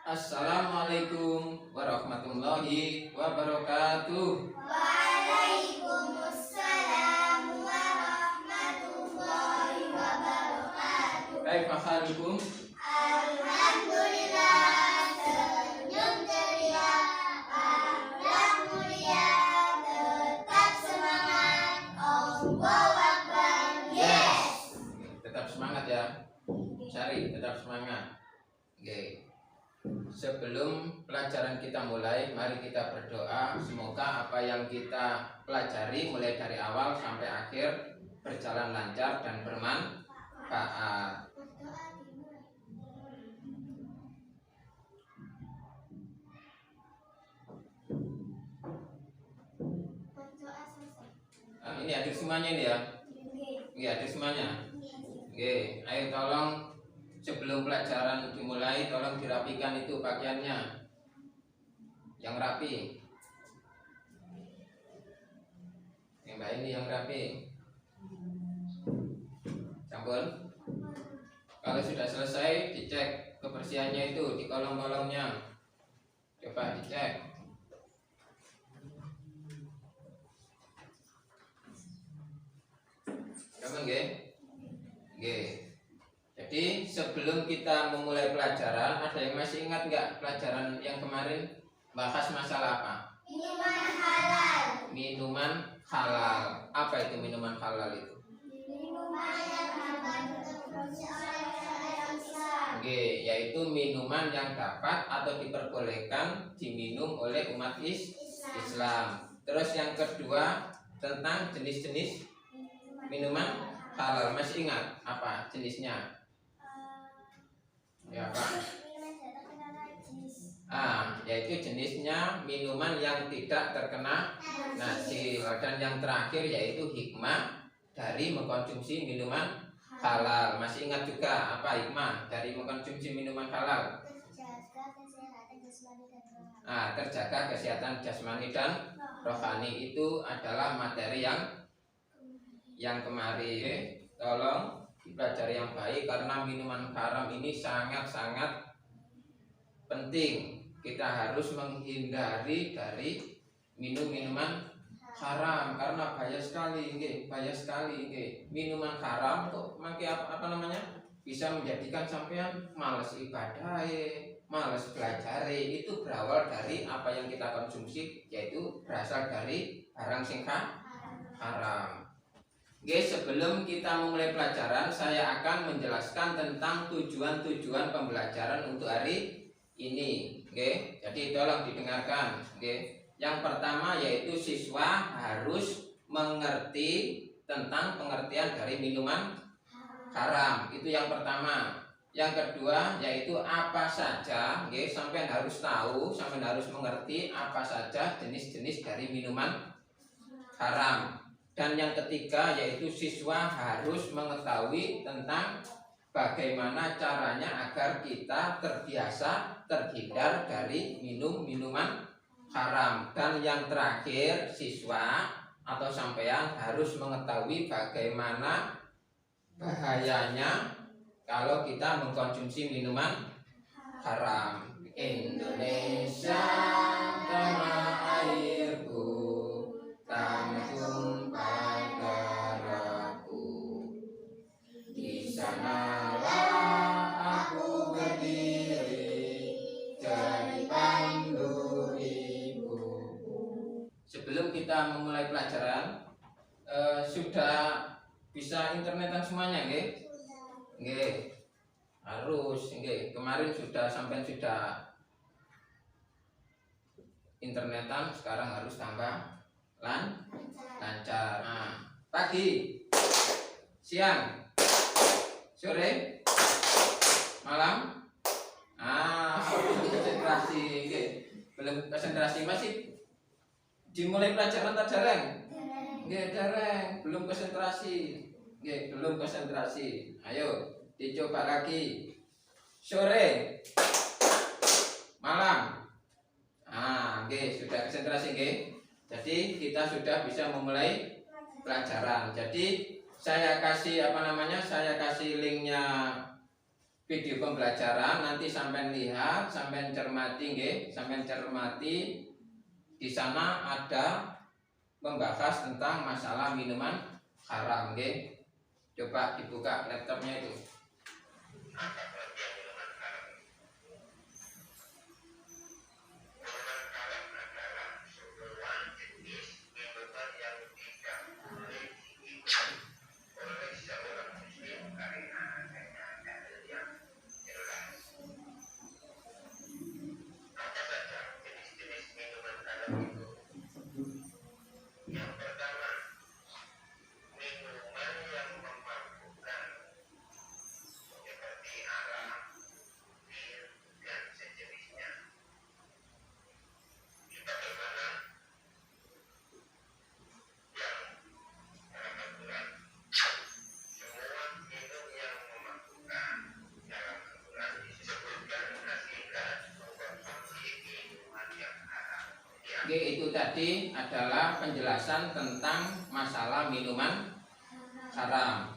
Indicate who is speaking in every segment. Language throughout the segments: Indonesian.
Speaker 1: Assalamualaikum warahmatullahi wabarakatuh.
Speaker 2: Waalaikumsalam warahmatullahi wabarakatuh.
Speaker 1: Kaifa halukum?
Speaker 2: Alhamdulillah, senyum ceria, akhlak mulia, tetap semangat. Allahu Akbar. Yes.
Speaker 1: Tetap semangat ya. Cari tetap semangat. Oke. Sebelum pelajaran kita mulai, mari kita berdoa semoga apa yang kita pelajari mulai dari awal sampai akhir berjalan lancar dan bermanfaat. Ini hadir semuanya ini ya. Oke, hadir semuanya. Oke, ayo tolong sebelum pelajaran dimulai tolong dirapikan itu pakaiannya yang rapi. Yang Mbak ini yang rapi. Campur. Kalau sudah selesai dicek kebersihannya itu di kolom-kolomnya. Coba dicek. Kamu nggih? Nggih. Jadi sebelum kita memulai pelajaran, ada yang masih ingat nggak pelajaran yang kemarin bahas masalah apa?
Speaker 2: Minuman halal.
Speaker 1: Minuman halal. Apa itu minuman halal itu?
Speaker 2: Minuman yang dapat diproduksi oleh syariat Islam.
Speaker 1: Oke, yaitu minuman yang dapat atau diperbolehkan diminum oleh umat Islam. Terus yang kedua tentang jenis-jenis minuman halal. Masih ingat apa jenisnya? Ya Pak. Yaitu jenisnya minuman yang tidak terkena najis. Dan yang terakhir yaitu hikmah dari mengkonsumsi minuman halal. Masih ingat juga apa hikmah dari mengkonsumsi minuman halal? Terjaga kesehatan jasmani dan rohani. Itu adalah materi yang kemarin. Tolong dipelajari yang baik karena minuman haram ini sangat-sangat penting. Kita harus menghindari dari minuman haram karena bahaya sekali, bahaya sekali. Minuman haram kok apa namanya? Bisa menjadikan sampean malas ibadah, malas belajar. Itu berawal dari apa yang kita konsumsi, yaitu berasal dari barang sing haram. Oke, sebelum kita memulai pelajaran, saya akan menjelaskan tentang tujuan-tujuan pembelajaran untuk hari ini. Oke, jadi tolong didengarkan. Oke, yang pertama yaitu siswa harus mengerti tentang pengertian dari minuman haram. Itu yang pertama. Yang kedua yaitu apa saja, sampai harus tahu, sampai harus mengerti apa saja jenis-jenis dari minuman haram. Dan yang ketiga yaitu siswa harus mengetahui tentang bagaimana caranya agar kita terbiasa terhindar dari minuman haram. Dan yang terakhir siswa atau sampean harus mengetahui bagaimana bahayanya kalau kita mengkonsumsi minuman haram. Indonesia tanah airku, tanah darahku, di sanalah aku berdiri jadi pandu ibuku. Sebelum kita memulai pelajaran, sudah bisa internetan semuanya, nggih? Nggih. Harus, nggih. Kemarin sudah internetan, sekarang harus tambah lancar. Pagi, siang, sore, malam. Konsentrasi, belum konsentrasi masih dimulai pelajaran tak jarang. Jarang, belum konsentrasi. Belum konsentrasi. Ayo dicoba lagi. Sore, malam. Sudah konsentrasi, Jadi kita sudah bisa memulai pelajaran. Jadi saya kasih Saya kasih linknya video pembelajaran nanti sampai lihat, sampai cermati nggih, sampai cermati di sana ada membahas tentang masalah minuman haram nggih. Coba dibuka laptopnya itu. Oke, itu tadi adalah penjelasan tentang masalah minuman haram.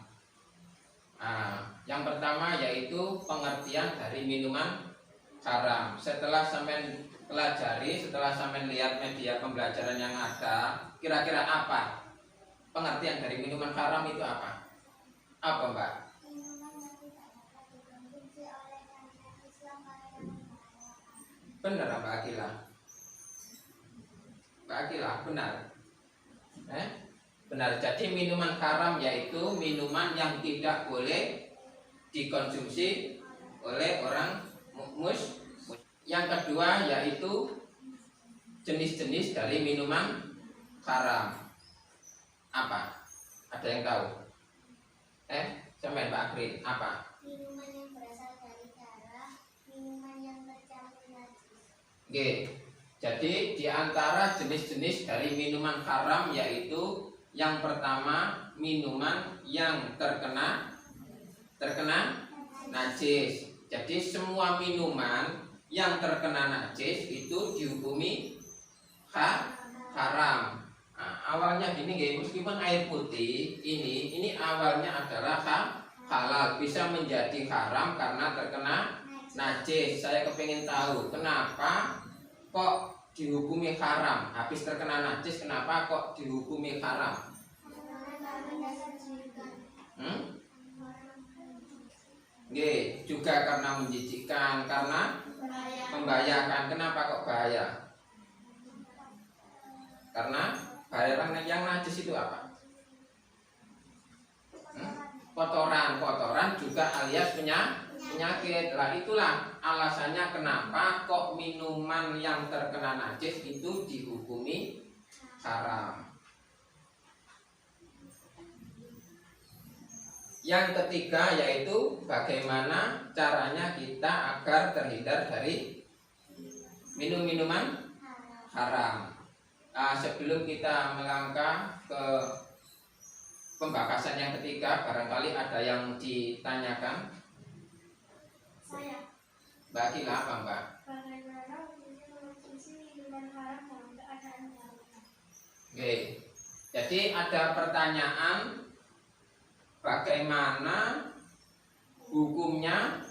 Speaker 1: Nah, yang pertama yaitu pengertian dari minuman haram. Setelah sampai pelajari, setelah sampai lihat media pembelajaran yang ada, kira-kira apa pengertian dari minuman haram itu apa? Apa, Mbak? Benar, Mbak Akila? Mbak Akila, benar? Benar. Jadi minuman haram yaitu minuman yang tidak boleh dikonsumsi oleh orang muslim. Yang kedua yaitu jenis-jenis dari minuman haram. Apa? Ada yang tahu? Sampai Mbak Akri, apa?
Speaker 2: Minuman yang berasal dari darah, minuman yang tercampur najis.
Speaker 1: Oke. Jadi di antara jenis-jenis dari minuman haram yaitu yang pertama minuman yang terkena najis. Jadi semua minuman yang terkena najis itu dihukumi haram. Nah, awalnya gini guys, meskipun air putih ini awalnya adalah halal, bisa menjadi haram karena terkena najis. Saya kepingin tahu kenapa kok dihukumi haram? Habis terkena najis kenapa kok dihukumi haram? Juga karena menjijikkan, karena membahayakan. Kenapa kok bahaya? Karena bahaya. Yang najis itu apa? Kotoran juga alias penyakit. Lah itulah alasannya kenapa kok minuman yang terkena najis itu dihukumi haram. Yang ketiga yaitu bagaimana caranya kita agar terhindar dari minum-minuman haram. Sebelum kita melangkah ke pembahasan yang ketiga, barangkali ada yang ditanyakan.
Speaker 2: Saya.
Speaker 1: Mbak Akila, apa Mbak?
Speaker 2: Bagaimana mengkonsumsi minuman haram dalam keadaan darurat?
Speaker 1: Oke. Jadi ada pertanyaan, bagaimana hukumnya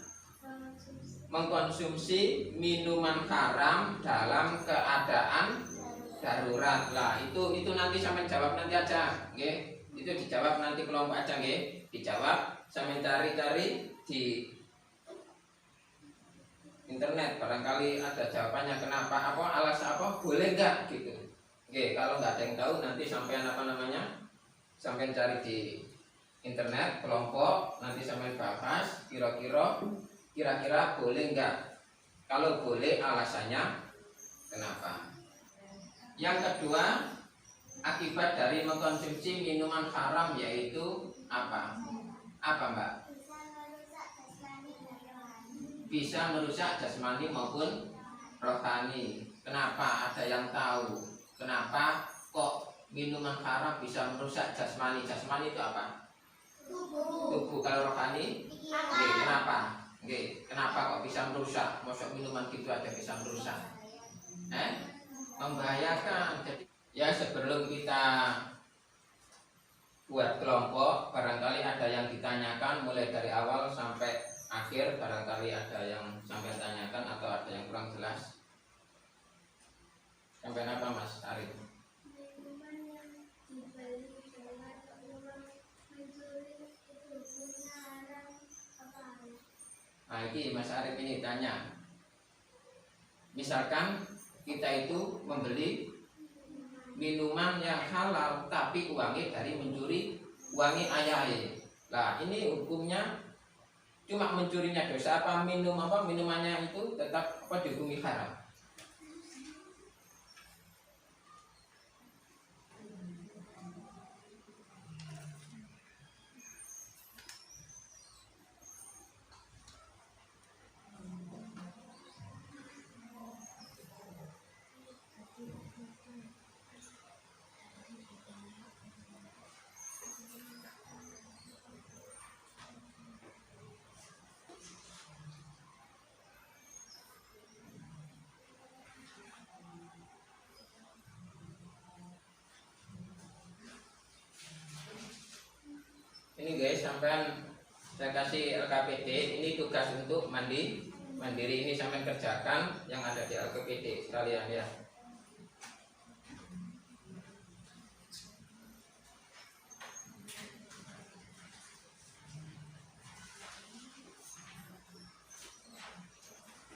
Speaker 1: mengkonsumsi minuman haram dalam keadaan darurat? Lah itu nanti sampai jawab nanti aja, oke? Itu dijawab nanti kelompok aja, oke? Dijawab sampai cari-cari di internet, barangkali ada jawabannya. Kenapa, apa, alasan apa, boleh nggak gitu. Oke, kalau nggak ada yang tahu nanti sampai sampai cari di internet kelompok, nanti sampai bahas kira-kira boleh nggak. Kalau boleh alasannya kenapa. Yang kedua, akibat dari mengkonsumsi minuman haram yaitu apa? Apa Mbak? Bisa merusak jasmani maupun rohani. Kenapa? Ada yang tahu kenapa kok minuman haram bisa merusak jasmani? Jasmani itu apa? Tubuh. Kalau rohani? Kenapa? Kenapa kok bisa merusak? Masuk minuman gitu aja bisa merusak? Membahayakan. Jadi ya sebelum kita buat kelompok, barangkali ada yang ditanyakan mulai dari awal sampai akhir barangkali ada yang sampai tanyakan atau ada yang kurang jelas. Sampai apa Mas Arif?
Speaker 2: Minuman yang dibeli dengan uang mencuri itu hukumnya haram apa halal?
Speaker 1: Nah, ini Mas Arif ini tanya. Misalkan kita itu membeli minuman yang halal tapi uangnya dari mencuri uangnya ayahnya. Nah, ini hukumnya cuma mencurinya dosa apa minumannya itu tetap dihukumi haram? Ini guys, sampean saya kasih LKPD, ini tugas untuk mandiri ini sampean kerjakan yang ada di LKPD sekalian ya.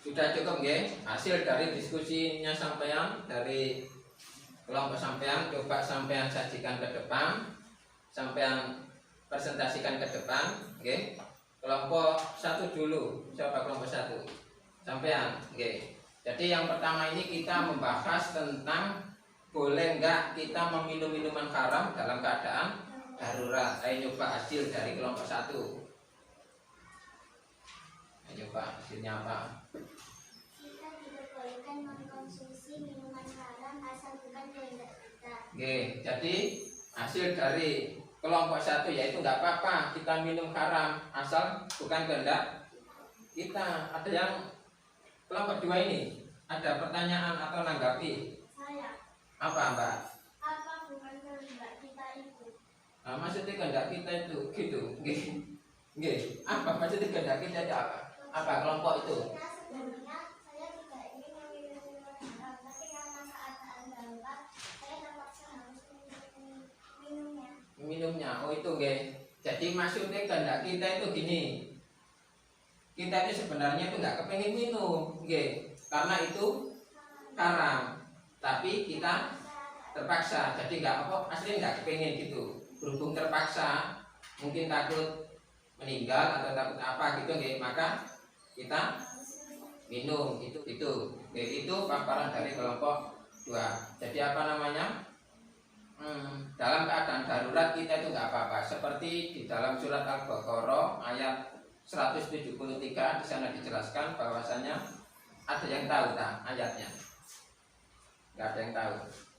Speaker 1: Sudah cukup guys, hasil dari diskusinya sampean dari kelompok sampean, coba sampean sajikan ke depan, sampean presentasikan ke depan, oke? Kelompok 1 dulu, siapa kelompok 1? Sampean, oke? Jadi yang pertama ini kita membahas tentang boleh nggak kita meminum minuman haram dalam keadaan darurat. Ayo coba hasil dari kelompok 1. Ayo coba hasilnya apa?
Speaker 2: Kita diperbolehkan mengkonsumsi minuman haram asal bukan kehendak kita.
Speaker 1: Oke, jadi hasil dari kelompok 1 yaitu nggak apa-apa kita minum haram asal bukan kehendak kita. Ada yang kelompok 2 ini ada pertanyaan atau nanggapi?
Speaker 2: Saya,
Speaker 1: Apa Mbak?
Speaker 2: apa bukan kehendak kita itu?
Speaker 1: Nah, maksudnya kehendak kita itu gitu, nggih. Apa maksudnya kehendak kita itu apa? Apa kelompok itu?
Speaker 2: Kita sebenarnya saya tidak ingin meminum minuman haram, tapi karena keadaan darurat saya terpaksa harus minumnya.
Speaker 1: Minumnya, oh itu nggih. Jadi maksudnya kehendak kita itu gini. Kita itu sebenarnya itu nggak kepengen minum, nggih. Karena itu haram. Tapi kita terpaksa. Jadi nggak apa, aslinya nggak kepengen gitu. Berhubung terpaksa, mungkin takut meninggal atau takut apa gitu, nggih. Maka kita minum itu. Itu paparan dari kelompok 2. Jadi apa namanya? Dalam keadaan darurat kita itu nggak apa-apa. Seperti di dalam surat Al-Baqarah ayat 173 di sana dijelaskan bahwasanya ada yang tahu tak ayatnya? Nggak ada yang tahu.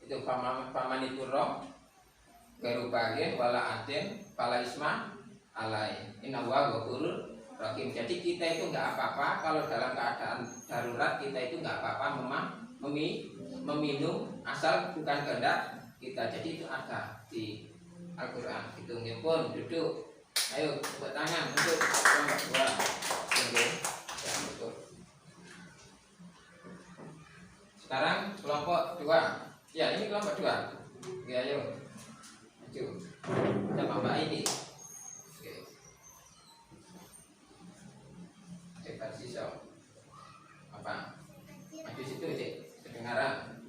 Speaker 1: Itu faman iturra ghairu baghin wala adin fala isma alai. Innallaha ghafurur rahim. Jadi kita itu nggak apa-apa kalau dalam keadaan darurat kita itu nggak apa-apa meminum asal bukan kehendak kita. Jadi itu ada di Al-Quran. Itu pun duduk. Ayo tepuk tangan untuk kelompok 2. Oke, ya betul. Sekarang kelompok 2. Ya ini kelompok 2. Oke, ayo maju. Sama Mbak ini. Oke. Cepat sisau. Apa? Maju situ cek. Kedengaran.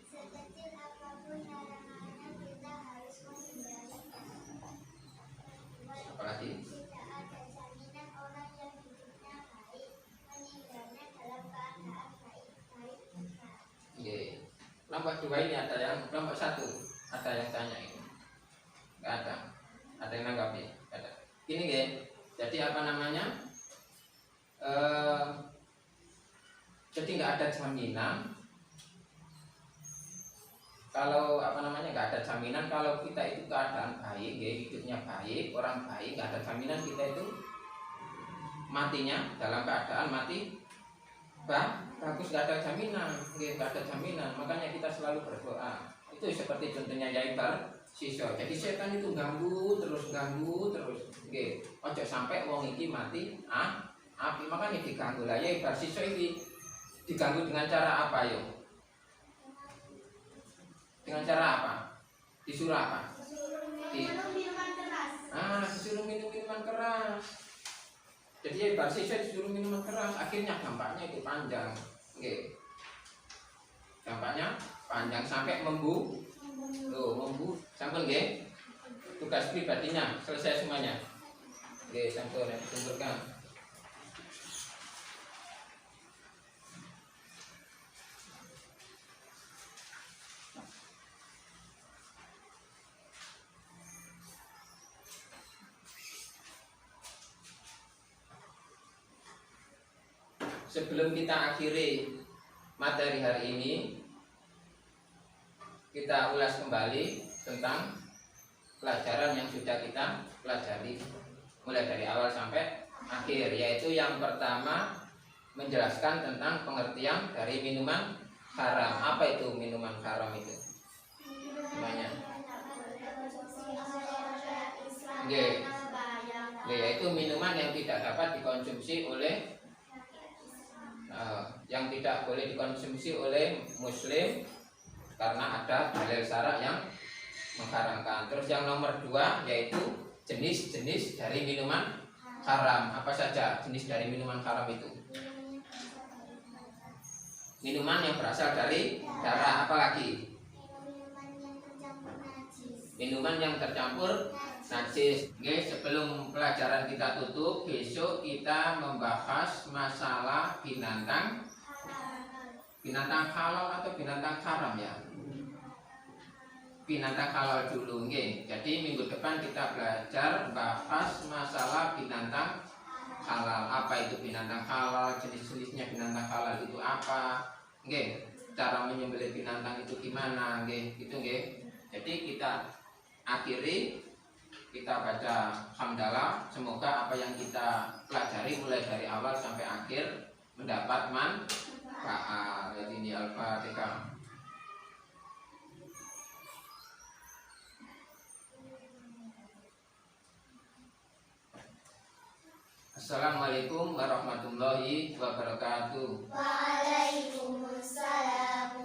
Speaker 2: Sekecil apapun larangannya kita harus menghindarinya.
Speaker 1: Apalagi?
Speaker 2: Tidak ada jaminan orang yang hidupnya baik meninggalnya dalam keadaan baik-baik juga.
Speaker 1: Oke. Kelompok 2 ini ada yang kelompok 1 ada yang tanya ini. Nggak ada. Ada yang nanggapi? Nggak ada. Gini nggih. Jadi apa namanya? Jadi nggak ada jaminan kalau apa namanya, nggak ada jaminan kalau kita itu keadaan baik, ya, hidupnya baik, orang baik, nggak ada jaminan kita itu matinya dalam keadaan mati bagus, nggak ada jaminan, nggak ada jaminan. Makanya kita selalu berdoa. Itu seperti contohnya Yai sisa. Jadi setan itu ganggu terus. Nggih, ojo sampai wong iki mati api, makanya diganggu. Lah ya bar sisa iki diganggu dengan cara apa yo? Dengan cara apa? Disuruh apa?
Speaker 2: Minum minuman keras.
Speaker 1: Disuruh minum minuman keras. Jadi ya bar sisa disuruh minuman keras, akhirnya dampaknya itu panjang. Nggih. Dampaknya panjang sampai membu. Sampun nggih. Tugas pribadinya selesai semuanya. Nggih, sampun dikumpulkan. Sebelum kita akhiri materi hari ini, kita ulas kembali tentang pelajaran yang sudah kita pelajari mulai dari awal sampai akhir, yaitu yang pertama menjelaskan tentang pengertian dari minuman haram. Apa itu minuman haram itu? Namanya yaitu minuman yang tidak dapat dikonsumsi oleh yang tidak boleh dikonsumsi oleh muslim karena ada dalil syarak yang mengharamkan. Terus yang nomor 2 yaitu jenis-jenis dari minuman haram. Apa saja jenis dari minuman haram itu? Minuman yang berasal dari darah, apalagi? Minuman yang tercampur najis. Oke, sebelum pelajaran kita tutup, besok kita membahas masalah binatang halal atau binatang haram ya. Binatang halal dulu, nggih. Jadi minggu depan kita belajar bahas masalah binatang halal. Apa itu binatang halal? Jenis-jenisnya binatang halal itu apa? Nggih. Cara menyembelih binatang itu gimana? Nggih, gitu nggih. Jadi kita akhiri, kita baca hamdalah. Semoga apa yang kita pelajari mulai dari awal sampai akhir mendapat manfaat. Jadi ini Al-Fatihah. Assalamualaikum warahmatullahi wabarakatuh.
Speaker 2: Waalaikumsalam.